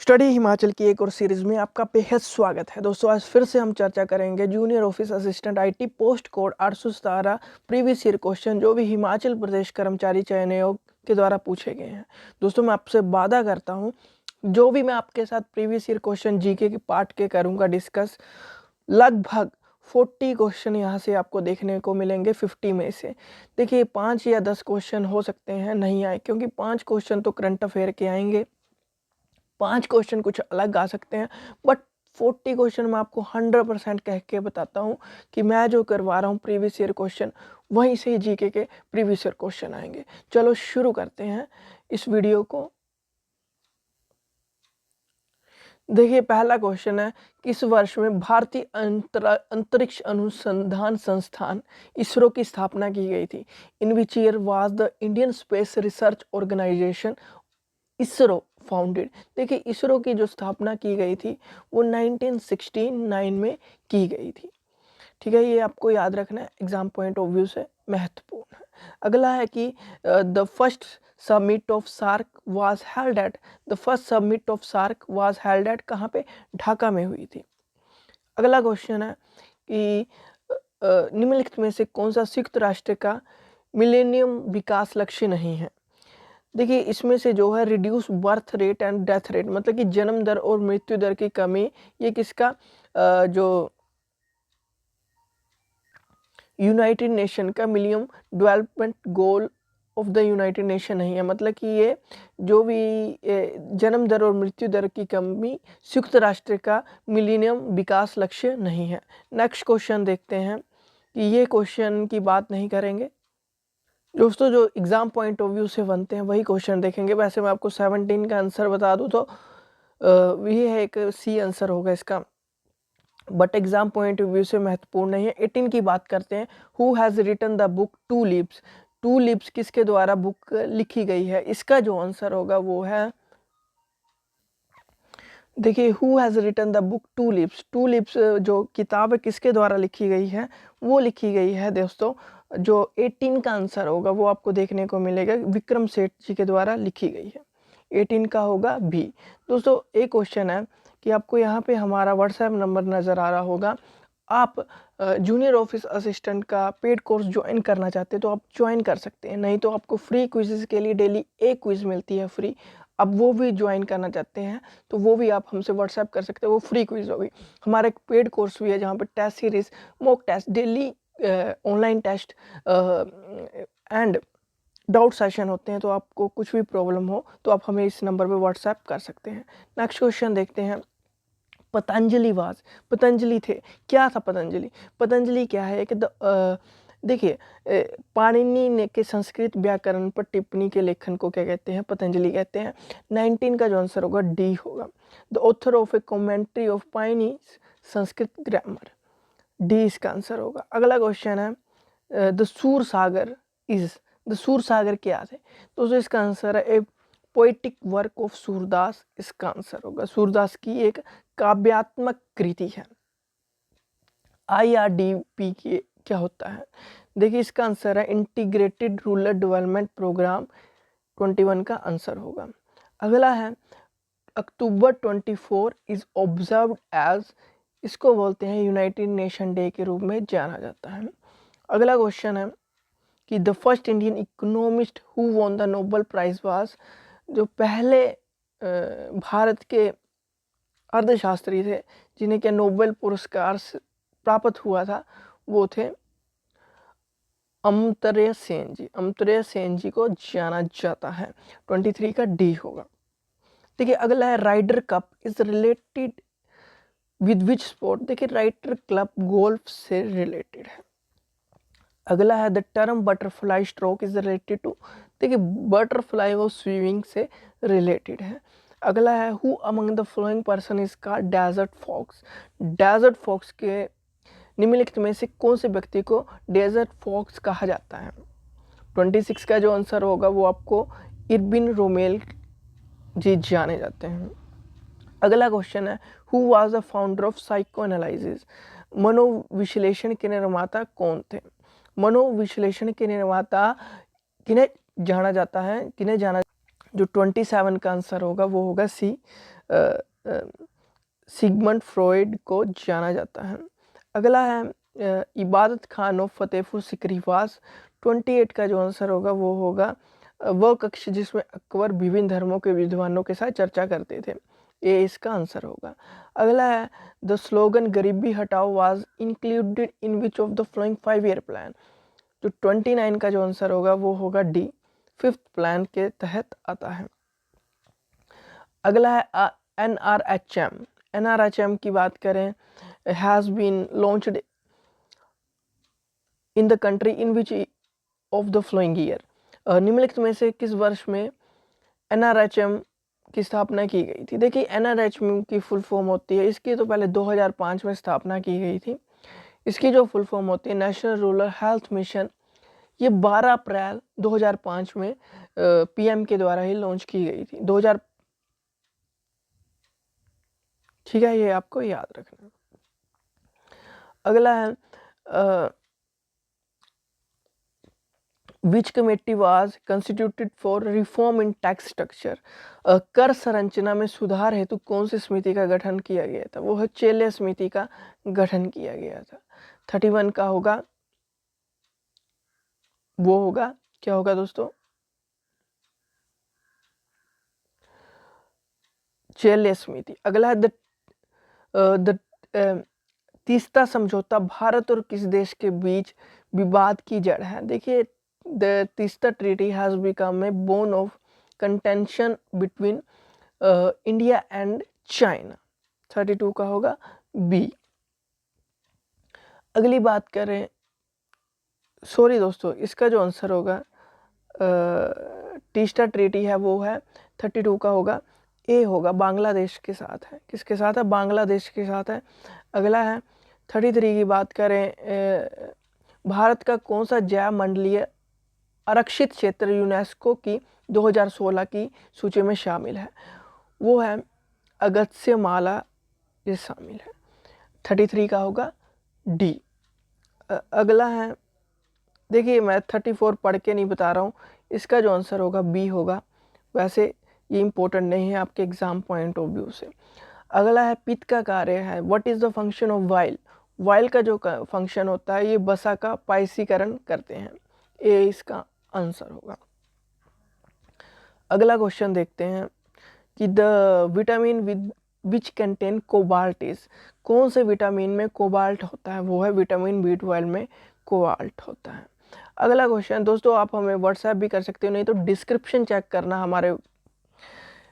Study Himachal की एक और सीरीज में आपका बेहद स्वागत है। दोस्तों, आज फिर से हम चर्चा करेंगे junior office assistant IT post code 817 previous year question जो भी हिमाचल प्रदेश कर्मचारी चयन आयोग के द्वारा पूछे गए हैं। दोस्तों, मैं आपसे वादा करता हूं, जो भी मैं आपके साथ प्रीवियस ईयर क्वेश्चन जीके के पार्ट के करूंगा डिस्कस, लगभग 40 क्वेश्चन यहाँ से आपको देखने को मिलेंगे 50 में से। देखिए, 5 या 10 क्वेश्चन हो सकते हैं नहीं आए, क्योंकि 5 क्वेश्चन तो करंट अफेयर के आएंगे, 5 क्वेश्चन कुछ अलग आ सकते हैं, बट 40 क्वेश्चन मैं आपको 100% कह के बताता हूँ कि मैं जो करवा रहा हूँ प्रीवियस ईयर क्वेश्चन, वहीं से जीके के प्रीवियस ईयर क्वेश्चन आएंगे। चलो शुरू करते हैं इस वीडियो को। देखिए, पहला क्वेश्चन है, किस वर्ष में भारतीय अंतरिक्ष अनुसंधान संस्थान इसरो की स्थापना की गई थी? In which year was the Indian Space Research Organisation ISRO founded? देखिए, इसरो की जो स्थापना की गई थी वो 1969 में की गई थी। ठीक है, ये आपको याद रखना है, एग्जाम पॉइंट ऑफ व्यू से महत्वपूर्ण है। अगला है कि the first summit of SAARC was held at कहाँ पे? ढाका में हुई थी। अगला क्वेश्चन है कि निम्नलिखित में से कौन सा संयुक्त राष्ट्र का मिलेनियम विकास लक्ष्य नहीं है? देखिए, इसमें से जो है reduce birth rate and death rate, मतलब कि जन्म दर और मृत्यु दर की कमी, ये किसका जो यूनाइटेड नेशन का millennium development goal of the United Nation नहीं है। मतलब कि ये जो भी जन्म दर और मृत्यु दर की कमी संयुक्त राष्ट्र का मिलेनियम विकास लक्ष्य नहीं है। नेक्स्ट क्वेश्चन देखते हैं कि ये क्वेश्चन की बात नहीं करेंगे दोस्तों, जो एग्जाम पॉइंट ऑफ व्यू से बनते हैं वही क्वेश्चन देखेंगे। वैसे मैं आपको 17 का आंसर बता दूं तो ये है, एक सी आंसर होगा इसका, but exam point of view से महत्वपूर्ण नहीं है। 18 की बात करते हैं, who has written the book two lips? Two lips किसके द्वारा बुक लिखी गई है? इसका जो आंसर होगा वो है, देखिए, who has written the book two lips? Two lips जो किताब है किसके द्वारा लिखी गई है? वो लिखी गई है दोस्तों, जो 18 का आंसर होगा वो आपको देखने को मिलेगा, विक्रम सेठ जी के द्वारा लिखी गई है। 18 का होगा बी। दोस्तों, एक क्वेश्चन है कि आपको यहाँ पे हमारा व्हाट्सएप नंबर नज़र आ रहा होगा। आप जूनियर ऑफिस असिस्टेंट का पेड कोर्स ज्वाइन करना चाहते हैं तो आप ज्वाइन कर सकते हैं, नहीं तो आपको फ्री क्विज़ के लिए डेली एक क्विज़ मिलती है फ्री। अब वो भी ज्वाइन करना चाहते हैं तो वो भी आप हमसे व्हाट्सएप कर सकते हैं, वो फ्री क्विज़ होगी। हमारा एक पेड कोर्स भी है जहाँ पे test series, mock test, daily online test and doubt session होते हैं। तो आपको कुछ भी प्रॉब्लम हो तो आप हमें इस नंबर पे व्हाट्सएप कर सकते हैं। नेक्स्ट क्वेश्चन देखते हैं, पतंजलि थे, क्या था पतंजलि? पतंजलि क्या है कि देखिए, पाणिनि ने के संस्कृत व्याकरण पर टिप्पणी के लेखन को क्या कहते हैं? पतंजलि कहते हैं। 19 का जो आंसर होगा डी होगा, the author of A commentary of Panini Sanskrit grammar, D इसका आंसर होगा। अगला क्वेश्चन है, द सूर सागर क्या थे? तो इसका आंसर है ए पोएटिक वर्क ऑफ सूरदास, इसका आंसर होगा। सूरदास की एक काव्यात्मक कृति है। IRDP की क्या होता है? देखिए, इसका आंसर है इंटीग्रेटेड रूरल डेवलपमेंट प्रोग्राम, 21 का आंसर होगा। अगला है, अक्टूबर 24 इज ऑब्जर्व्ड एज, इसको बोलते हैं यूनाइटेड नेशन डे के रूप में जाना जाता है। अगला क्वेश्चन है कि the first Indian economist who won the Nobel prize was, जो पहले भारत के अर्थशास्त्री थे जिन्हें क्या नोबेल पुरस्कार प्राप्त हुआ था, वो थे अमर्त्य सेन जी। अमर्त्य सेन जी को जाना जाता है। 23 का डी होगा। देखिए, अगला है, Ryder cup is related with which sport? देखिए, राइडर क्लब गोल्फ से रिलेटेड है। अगला है, the term butterfly stroke is related to? देखिए, बटरफ्लाई और स्विमिंग से रिलेटेड है। अगला है, who among the following person is called desert fox? Desert fox के निम्नलिखित में से कौन से व्यक्ति को डेजर्ट फॉक्स कहा जाता है? 26 का जो आंसर होगा वो आपको इरविन रोमेल जी जाने जाते हैं। अगला क्वेश्चन है, who was the founder of psychoanalysis? मनोविश्लेषण के निर्माता कौन थे? मनोविश्लेषण के निर्माता किन्हें जाना जाता है, जो 27 का आंसर होगा वो होगा सी। सिगमंड फ्रॉइड को जाना जाता है। अगला है इबादत खान ऑफ फतेहपुर सिकरीवास। 28 का जो आंसर होगा वो होगा वह कक्ष जिसमें अकबर विभिन्न धर्मों के विद्वानों के साथ चर्चा करते थे, ये इसका आंसर होगा। अगला है द स्लोगन गरीबी हटाओ was included in which of the flowing 5-year plan. जो 29 का जो आंसर होगा वो होगा डी, 5th प्लान के तहत आता है। अगला है NRHM। NRHM की बात करें, has been launched in the country in which of the following year. निम्नलिखित में से किस वर्ष में NRHM की स्थापना की गई थी। देखिए NRHM की फुल फॉर्म होती है, इसकी तो पहले 2005 में स्थापना की गई थी। इसकी जो फुल फॉर्म होती है नेशनल रूरल हेल्थ मिशन, ये 12 अप्रैल 2005 में PM के द्वारा ही लॉन्च की गई थी। 2000, ठीक है, ये आपको याद रखना। अगला है विच committee was constituted for reform in tax structure. कर संरचना में सुधार हेतु कौन सी समिति का गठन किया गया था, वो है चेले समिति का गठन किया गया था। 31 का होगा वो होगा, क्या होगा दोस्तों, चेले समिति। अगला है द तीस्ता समझौता भारत और किस देश के बीच विवाद की जड़ है। देखिए the Teesta treaty has become a bone of contention between India and China. 32 का होगा बी। अगली बात करें, सॉरी दोस्तों, इसका जो आंसर होगा तीस्ता ट्रीटी है वो है 32 का होगा ए होगा, बांग्लादेश के साथ है। किसके साथ है, बांग्लादेश के साथ है। अगला है 33 की बात करें, भारत का कौन सा जैव मंडलीय आरक्षित क्षेत्र यूनेस्को की 2016 की सूची में शामिल है, वो है अगस्त्य माला, ये शामिल है। 33 का होगा डी। अगला है, देखिए मैं 34 पढ़ के नहीं बता रहा हूँ, इसका जो आंसर होगा बी होगा। वैसे ये इंपॉर्टेंट नहीं है आपके एग्जाम पॉइंट ऑफ व्यू से। अगला है पित्त का कार्य है, what is the function of while. While का जो फंक्शन होता है, ये वसा का पायसीकरण करते हैं, ये इसका आंसर होगा। अगला क्वेश्चन देखते हैं कि the vitamin with which contain cobalt is. कौन से विटामिन में कोबाल्ट होता है, वो है विटामिन B12 में कोबाल्ट होता है। अगला क्वेश्चन दोस्तों, आप हमें व्हाट्सएप भी कर सकते हो, नहीं तो डिस्क्रिप्शन चेक करना, हमारे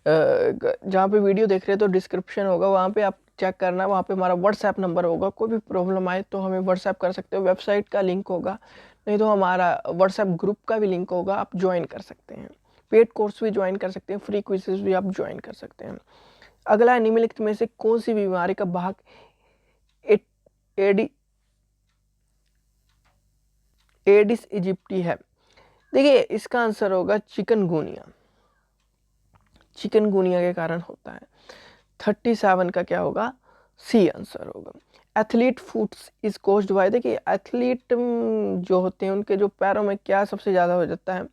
जहाँ पे वीडियो देख रहे हो तो डिस्क्रिप्शन होगा, वहाँ पे आप चेक करना, वहाँ पे हमारा व्हाट्सएप नंबर होगा। कोई भी प्रॉब्लम आए तो हमें व्हाट्सएप कर सकते हो, वेबसाइट का लिंक होगा, नहीं तो हमारा व्हाट्सएप ग्रुप का भी लिंक होगा, आप ज्वाइन कर सकते हैं। पेड कोर्स भी ज्वाइन कर सकते हैं, फ्री क्विज़ेस भी आप ज्वाइन कर सकते हैं। अगला है निम्नलिखित में से कौन सी बीमारी का भाग एडिस इजिप्टी है। देखिए इसका आंसर होगा चिकनगुनिया, चिकनगुनिया के कारण होता है। 37 का क्या होगा, सी आंसर होगा। Athlete foots is caused by, देखिए एथलीट जो होते हैं उनके जो पैरों में क्या सबसे ज़्यादा हो जाता है,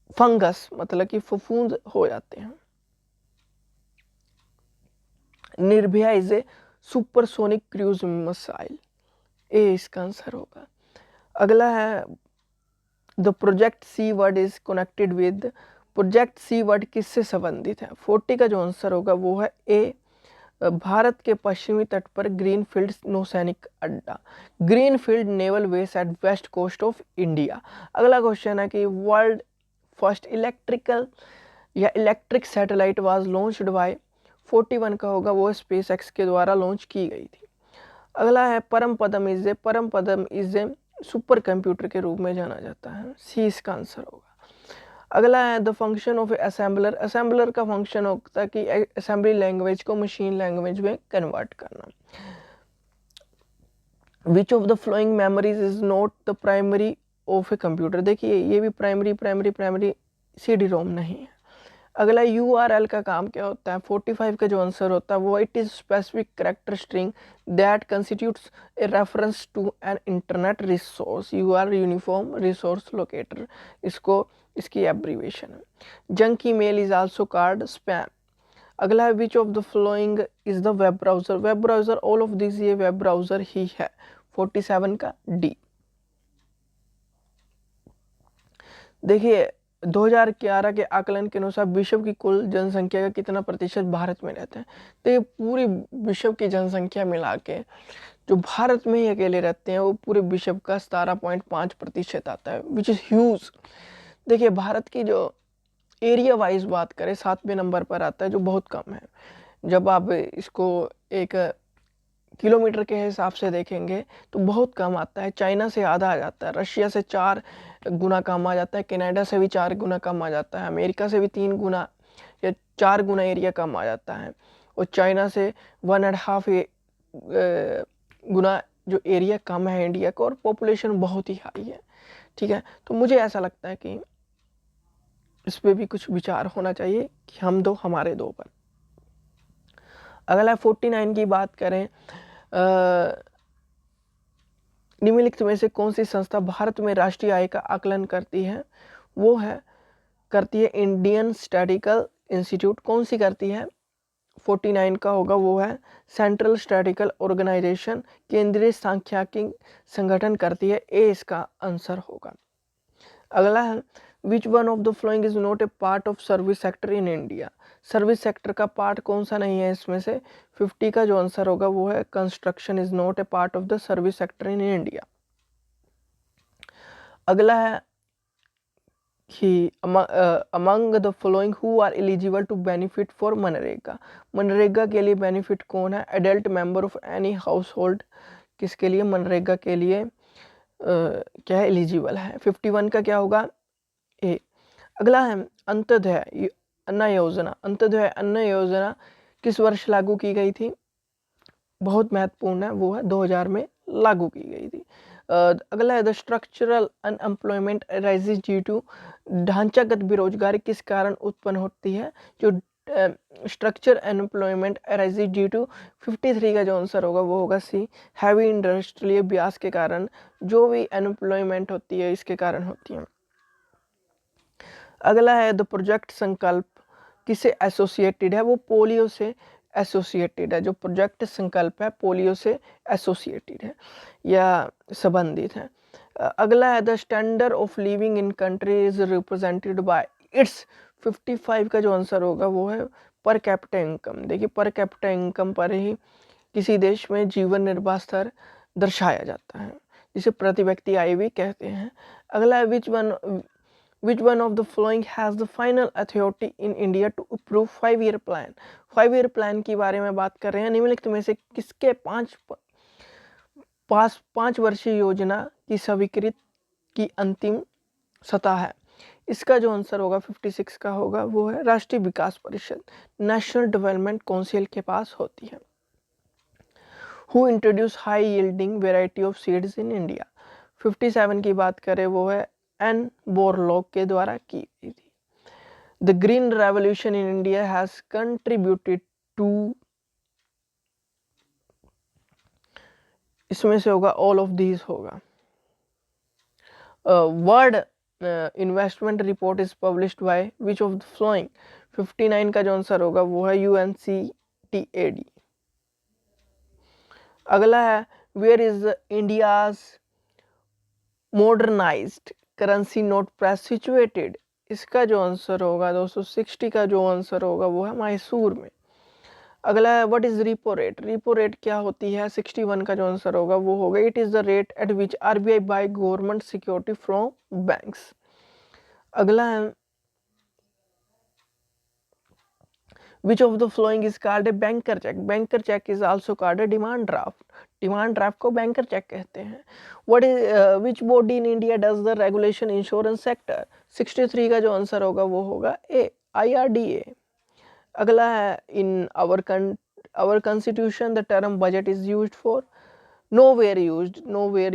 फंगस, मतलब कि फफूंद हो जाते हैं। Nirbhaya is a supersonic cruise missile, a इसका आंसर होगा। अगला है the project seabird is connected with, project seabird किससे संबंधित है। 40 का जो आंसर होगा वो है ए, भारत के पश्चिमी तट पर ग्रीनफील्ड नौसैनिक अड्डा, greenfield naval base at west coast of India. अगला क्वेश्चन है कि वर्ल्ड फर्स्ट इलेक्ट्रिकल या electric satellite was launched by, 41 का होगा वो स्पेस एक्स के द्वारा लॉन्च की गई थी। अगला है परम पदम इज ए सुपर कंप्यूटर के रूप में जाना जाता है, सी इसका आंसर होगा। अगला है the function of assembler, assembler का फंक्शन होता है कि असेंबली लैंग्वेज को मशीन लैंग्वेज में कन्वर्ट करना। विच of the flowing memories is not the primary of a computer, देखिए ये भी प्राइमरी CD-ROM नहीं है। अगला URL का काम क्या होता है, 45 का जो आंसर होता है वो it is specific character string that constitutes a reference to an internet resource, URL uniform resource locator, इसको इसकी एब्रीवेशन है। Junk email is also called spam. अगला है which of the following is the web browser. Web browser all of this ये web browser ही है। 47 का D. देखिए 2011 के आकलन के अनुसार विश्व की कुल जनसंख्या का कितना प्रतिशत भारत में रहते हैं। तो ये पूरी विश्व की जनसंख्या मिला के जो भारत में ही अकेले रहते हैं वो पूरे विश्व का 17.5% आता है, विच इज़ ह्यूज। देखिए भारत की जो एरिया वाइज बात करें 7वें नंबर पर आता है, जो बहुत कम है। जब आप इसको एक किलोमीटर के हिसाब से देखेंगे तो बहुत कम आता है। चाइना से आधा आ जाता है, रशिया से 4 गुना कम आ जाता है, कनाडा से भी 4 गुना कम आ जाता है, अमेरिका से भी 3 गुना या 4 गुना एरिया कम आ जाता है, और चाइना से 1.5 गुना जो एरिया कम है इंडिया का, और पॉपुलेशन बहुत ही हाई है। ठीक है, तो मुझे ऐसा लगता है कि इस पर भी कुछ विचार होना चाहिए कि हम दो हमारे दो पर। अगला 49 की बात करें, निम्नलिखित में से कौन सी संस्था भारत में राष्ट्रीय आय का आकलन करती है। वो है करती है इंडियन स्टैटिस्टिकल इंस्टीट्यूट। कौन सी करती है? 49 का होगा वो है सेंट्रल स्टैटिस्टिकल ऑर्गेनाइजेशन, केंद्रीय सांख्यिकी संगठन करती है। ए इसका आंसर होगा। अगला है which one of the following is not a part of service sector in India. Service sector का पार्ट कौन सा नहीं है इसमें से? 50 का जो आंसर होगा वो है construction is not a part of the service sector in India. अगला है कि among the following who are eligible to benefit for MNREGA. MNREGA के लिए बेनिफिट कौन है? Adult member of any house hold किसके लिए मनरेगा के लिए क्या है एलिजिबल है। 51 का क्या होगा? ए। अगला है अंत्योदय अन्न योजना। अंत्योदय अन्न योजना किस वर्ष लागू की गई थी? बहुत महत्वपूर्ण है, वो है 2000 में लागू की गई थी। अगला है the structural unemployment arises due to. ढांचागत बेरोजगारी किस कारण उत्पन्न होती है? जो structure unemployment arises due to. 53 का जो आंसर होगा वो होगा सी, हैवी इंडस्ट्रियल अभ्यास के कारण जो भी अनएम्प्लॉयमेंट होती है इसके कारण होती है। अगला है द प्रोजेक्ट संकल्प किससे एसोसिएटेड है? वो पोलियो से एसोसिएटेड है। जो प्रोजेक्ट संकल्प है पोलियो से एसोसिएटेड है या संबंधित है। अगला है the standard of living in country is represented by it's. 55 का जो आंसर होगा वो है पर कैपिटा इनकम। देखिए पर कैपिटा इनकम पर ही किसी देश में जीवन निर्वाह स्तर दर्शाया जाता है, जिसे प्रति व्यक्ति आय भी कहते हैं। अगला है Which one of the following has the final authority in India to approve 5-year plan? 5-year plan की बारे में बात कर रहे हैं। निम्नलिखित में से किसके 5 वर्षीय योजना की स्वीकृत की अंतिम सतह है? इसका जो आंसर होगा 56 का होगा वो है राष्ट्रीय विकास परिषद, नेशनल डेवलपमेंट काउंसिल के पास होती है। Who introduced high yielding variety of seeds in India? 57 की बात करें वो है एन बोरलॉग के द्वारा की गई थी। The green revolution in India has contributed to. इसमें से होगा ऑल ऑफ दीज होगा। World investment report is published by which of the following. 59 का जो आंसर होगा वो है UNCTAD। अगला है where is India's modernised currency note press situated. इसका जो आंसर होगा 260 का जो आंसर होगा वो है मैसूर में। अगला है what is repo rate. Repo rate क्या होती है? 61 का जो आंसर होगा वो होगा it is the rate at which RBI by government security from banks. अगला है Which of the following is called a banker check? Banker check is also called a demand draft. Demand draft को banker check कहते हैं। What is which body in India does the regulation insurance sector? 63 का जो answer होगा वो होगा A, IRDA। अगला है in our constitution the term budget is used for। nowhere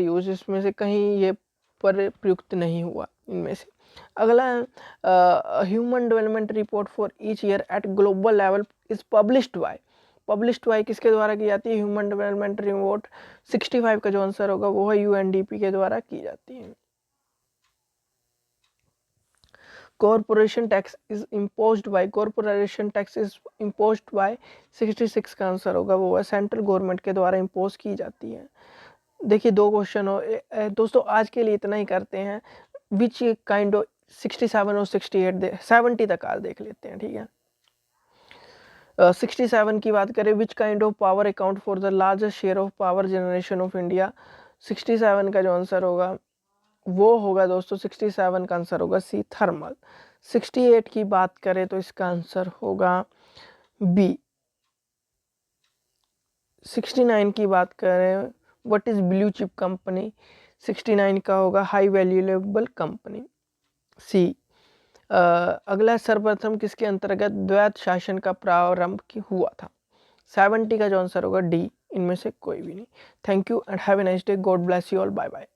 used इसमें से कहीं ये पर प्रयुक्त नहीं हुआ इनमें से। अगला human development report for each year eight global level is published bye किसके द्वारा की जाती है? ह्यूमन डेवलपमेंट रिपोर्ट 65 का जो आंसर होगा वो है UNDP के द्वारा की जाती है। Corporation tax is imposed by, corporation tax is imposed by 66 का आंसर होगा वो है सेंट्रल गवर्नमेंट के द्वारा इम्पोज की जाती है। देखिए 2 क्वेश्चन हो दोस्तों, आज के लिए इतना ही करते हैं। विच काइंड ऑफ 67 और 68 70 तक आज देख लेते हैं, ठीक है। 67 की बात करें, which kind of power account for the largest share of power generation of India. 67 का जो आंसर होगा वो होगा दोस्तों, 67 का आंसर होगा सी, थर्मल। 68 की बात करें तो इसका आंसर होगा बी। 69 की बात करें, what is blue chip company. 69 का होगा हाई वैल्यूएबल कंपनी, सी। अगला, सर्वप्रथम किसके अंतर्गत द्वैत शासन का प्रारंभ हुआ था। 70 का जो आंसर होगा डी, इनमें से कोई भी नहीं। Thank you and have a nice day, God bless you all, bye bye.